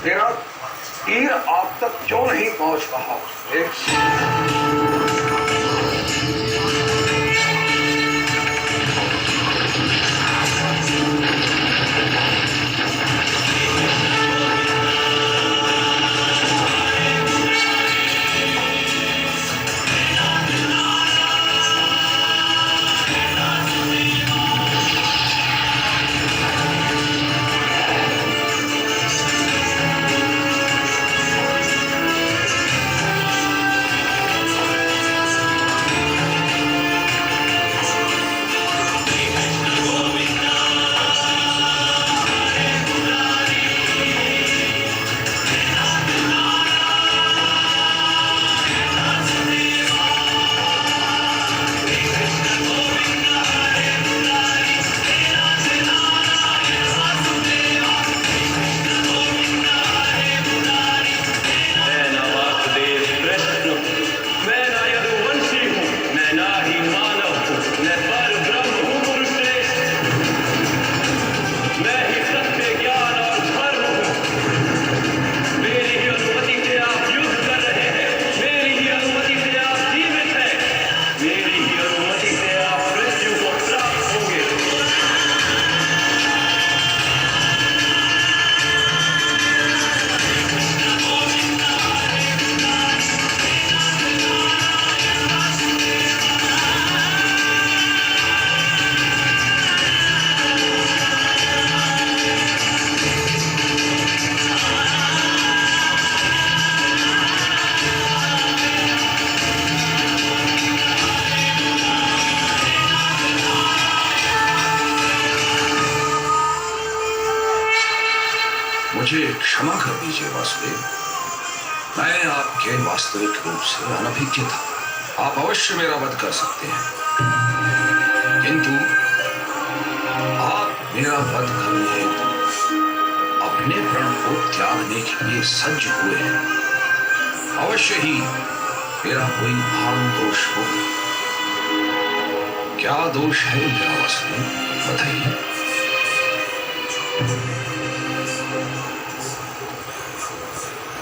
मेरा तीर आप तक क्यों नहीं पहुंच रहा? मुझे क्षमा कर दीजिए वासुदेव, मैं आपके वास्तविक रूप से अनभिज्ञ था। आप अवश्य मेरा वध कर सकते हैं, किंतु आप मेरा वध करने हेतु अपने प्राण को त्यागने के लिए सज्ज हुए हैं। अवश्य ही मेरा कोई महान दोष होगा। क्या दोष है मेरा वासुदेव, बताइए।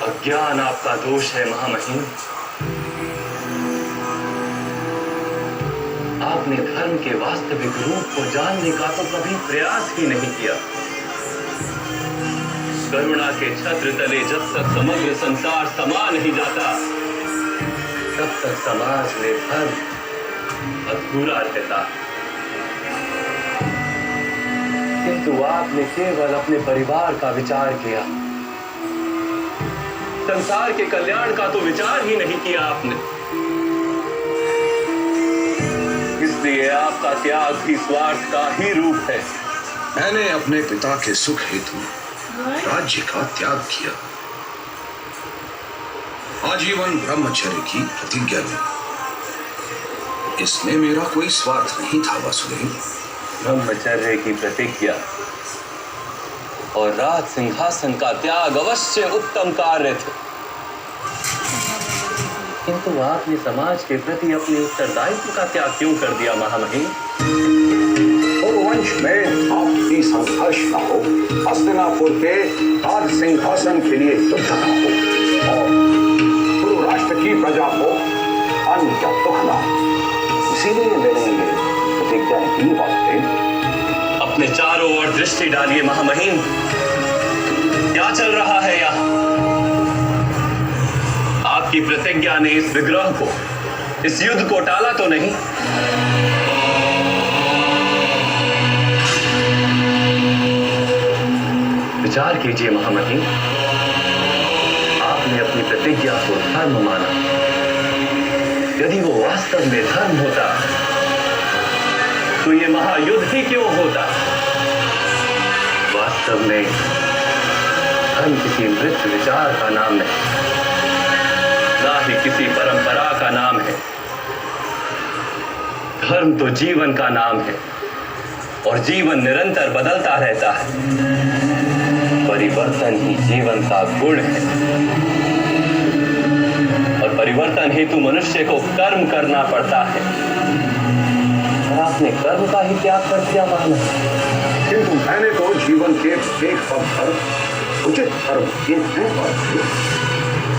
अज्ञान आपका दोष है महामहिम। आपने धर्म के वास्तविक रूप को जानने का तो कभी प्रयास ही नहीं किया। करुणा के छत्र तले जब तक समग्र संसार समा नहीं जाता, तब तक समाज में धर्म अधूरा रहता। किंतु आपने केवल अपने परिवार का विचार किया, संसार के कल्याण का तो विचार ही नहीं किया आपने। इसलिए आपका त्याग भी स्वार्थ का ही रूप है। मैंने अपने पिता के सुख हेतु राज्य का त्याग किया, आजीवन ब्रह्मचर्य की प्रतिज्ञा ली। इसमें मेरा कोई स्वार्थ नहीं था वासुदेव। ब्रह्मचर्य की प्रतिज्ञा और राज सिंहासन का त्याग अवश्य उत्तम कार्य थे, किंतु आपने समाज के प्रति अपने उत्तरदायित्व का त्याग क्यों कर दिया महामहिम? वंश में आपसी संघर्ष न हो, हस्तिनापुर के राज सिंहासन के लिए युद्ध न हो, और पूर्व राष्ट्र की प्रजा को अन्न का दुख न हो, इसीलिए मैंने ये प्रतिज्ञा की। वासुदेव, अपने चारों ओर दृष्टि डालिए महामहिम, क्या चल रहा है यहाँ? आपकी प्रतिज्ञा ने इस विग्रह को, इस युद्ध को टाला तो नहीं? विचार कीजिए महामहिम, आपने अपनी प्रतिज्ञा को धर्म माना। यदि वो वास्तव में धर्म होता तो ये महायुद्ध ही क्यों होता? वास्तव में धर्म किसी मृत विचार का नाम नहीं, ना ही किसी परंपरा का नाम है। धर्म तो जीवन का नाम है, और जीवन निरंतर बदलता रहता है। परिवर्तन ही जीवन का गुण है, और परिवर्तन हेतु मनुष्य को कर्म करना पड़ता है। और आपने कर्म का ही त्याग कर दिया माना। किंतु मैंने तो जीवन के एक पद पर उचित कर्म ये है और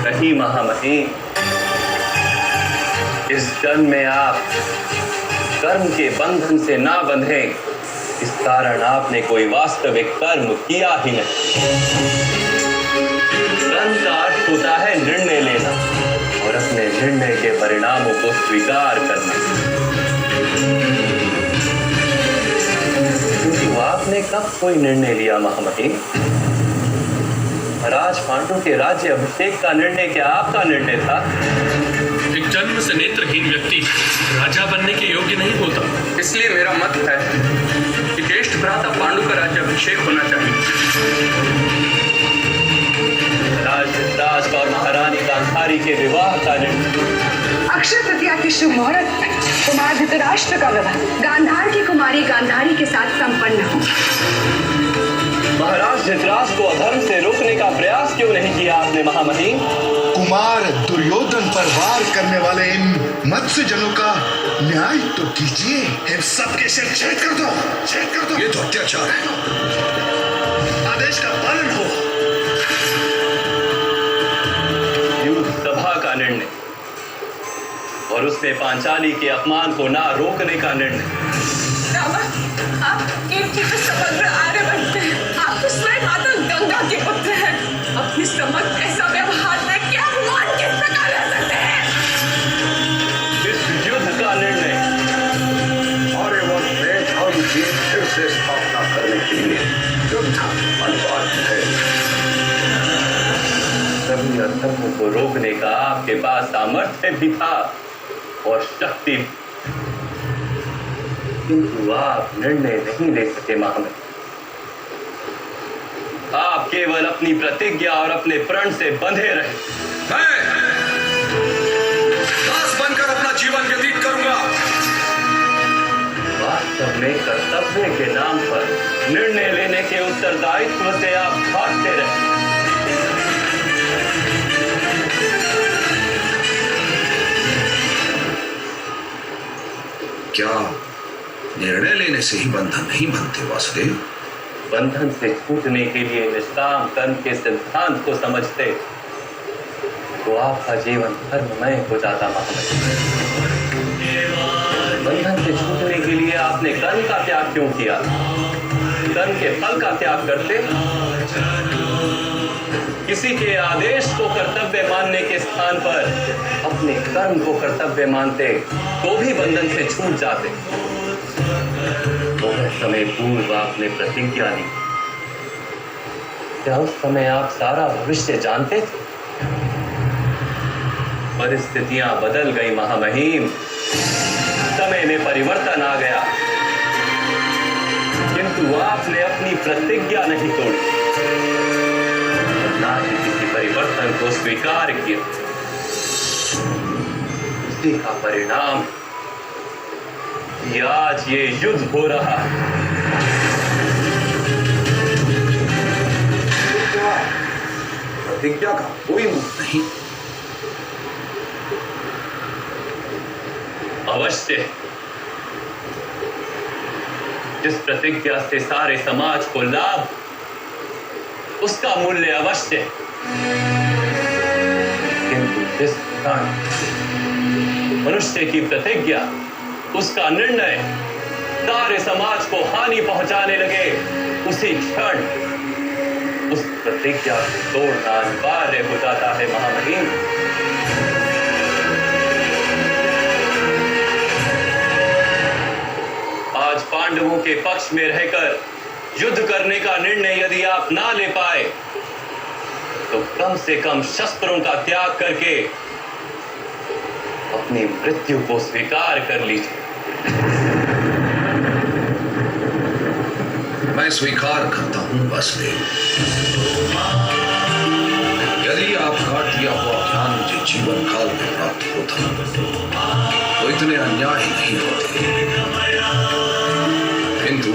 नहीं महामहिम, इस जन्म में आप कर्म के बंधन से ना बंधे, इस कारण आपने कोई वास्तविक कर्म किया ही नहीं। कर्म का अर्थ होता है निर्णय लेना और अपने निर्णय के परिणामों को स्वीकार करना। किंतु आपने कब कोई निर्णय लिया महामहिम? राज पांडु के राज्य अभिषेक का निर्णय क्या आपका निर्णय था? एक जन्म से नेत्रहीन व्यक्ति राजा बनने के योग्य नहीं होता। इसलिए मेरा मत है कि ज्येष्ठ भ्राता पांडु का राज्य अभिषेक होना चाहिए। राज और महारानी गांधारी के विवाह का निर्णय। अक्षय तृतीया के शुभ मुहूर्त में कुमार धृतराष्ट्र का विवाह गांधार की कुमारी गांधारी के साथ संपन्न हो। महाराज धृतराष्ट्र को अधर्म से रोकने का प्रयास क्यों नहीं किया आपने महामहिम? कुमार दुर्योधन पर वार करने वाले इन मत्स्यजनों का न्याय तो कीजिए। इन सबके सिर छेद कर दो, छेद कर दो। ये तो अत्याचार है। आदेश का पालन हो। युद्ध सभा का निर्णय और उसमें पांचाली के अपमान को ना रोकने का निर्णय। आप कीर्ति के समग्र आर्य बनते हैं। आप तो स्वयं माता गंगा के पुत्र हैं। अपनी समग्र ऐसा व्यवहार में क्या मान किस प्रकार रह सकते हैं? इस युद्ध का निर्णय आर्यवंश में धर्म की फिर से स्थापना करने के लिए युद्ध अनिवार्य है। सभी अधर्मों को रोकने का आपके पास सामर्थ्य भी था और शक्ति, किंतु आप निर्णय नहीं ले सके महामहिम। आप केवल अपनी प्रतिज्ञा और अपने प्रण से बंधे रहे। मैं दास बनकर अपना जीवन व्यतीत करूंगा। वास्तव में कर्तव्य के नाम पर निर्णय लेने के उत्तरदायित्व से आप भागते रहे। क्या निर्णय लेने से ही बंधन नहीं बनते वासुदेव? बंधन से छूटने के लिए निष्काम कर्म के सिद्धांत को समझते तो आपका जीवन धर्ममय हो जाता महामहिम। बंधन से छूटने के लिए आपने कर्म का त्याग क्यों किया? कर्म के फल का त्याग करते, किसी के आदेश को कर्तव्य मानने के स्थान पर अपने कर्म को कर्तव्य मानते तो भी बंधन से छूट जाते। समय पूर्व आपने प्रतिज्ञा ली, क्या उस समय आप सारा भविष्य जानते थे? परिस्थितियां बदल गई महामहिम, समय में परिवर्तन आ गया, किंतु आपने अपनी प्रतिज्ञा नहीं तोड़ी, ना ही किसी परिवर्तन को स्वीकार किया। उसी का परिणाम कि आज ये युद्ध हो रहा है। प्रतिज्ञा का कोई मुंह नहीं। अवश्य जिस प्रतिज्ञा से सारे समाज को लाभ, उसका मूल्य अवश्य, किंतु जिस क्षण मनुष्य की प्रतिज्ञा, उसका निर्णय सारे समाज को हानि पहुंचाने लगे, उसी क्षण उस प्रतिज्ञा को तोड़ना अनिवार्य हो जाता है महामहिम। आज पांडवों के पक्ष में रहकर युद्ध करने का निर्णय यदि आप ना ले पाए तो कम से कम शस्त्रों का त्याग करके अपनी मृत्यु को स्वीकार कर लीजिए। मैं स्वीकार करता हूं वासुदेव। यदि आपका दिया हुआ ज्ञान मुझे जीवन काल में प्राप्त होता तो इतने अन्याय नहीं होते, किंतु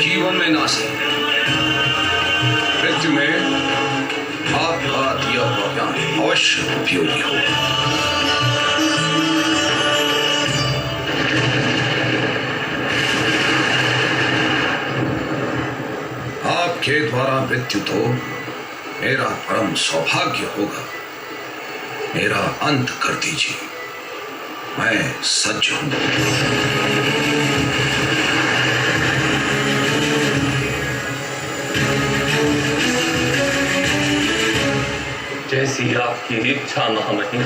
जीवन में ना से मृत्यु में आपका दिया हुआ ज्ञान अवश्य उपयोगी होगा। आपके द्वारा मृत्यु तो मेरा परम सौभाग्य होगा। मेरा अंत कर दीजिए, मैं सज्ज हूं। जैसी आपकी इच्छा महामहिम।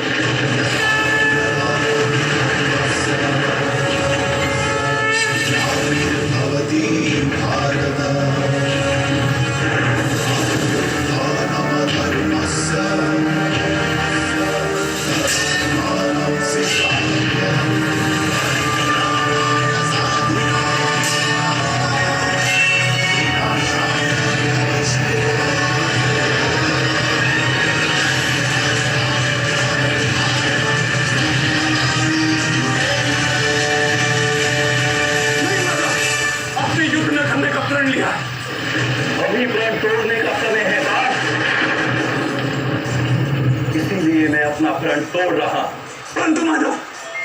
अभी प्रण तोड़ने का समय है बाप, इसीलिए मैं अपना प्रण तोड़ रहा। परंतु माधव,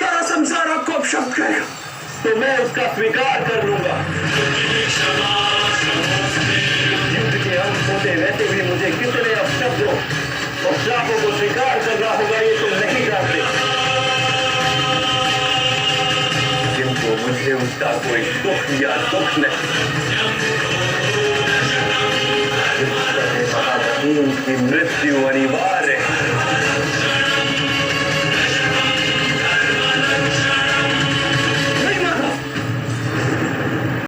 सारा संसार आपको अपशब्द करेगा, तो मैं उसका स्वीकार कर लूंगा। युद्ध के अंत होते वैसे भी मुझे कितने अपशब्दों और श्रापों को स्वीकार करना होगा, ये तुम नहीं जानते। किंतु मुझे उसका कोई सुख या दुख नहीं। महामहिम की मृत्यु अनिवार्य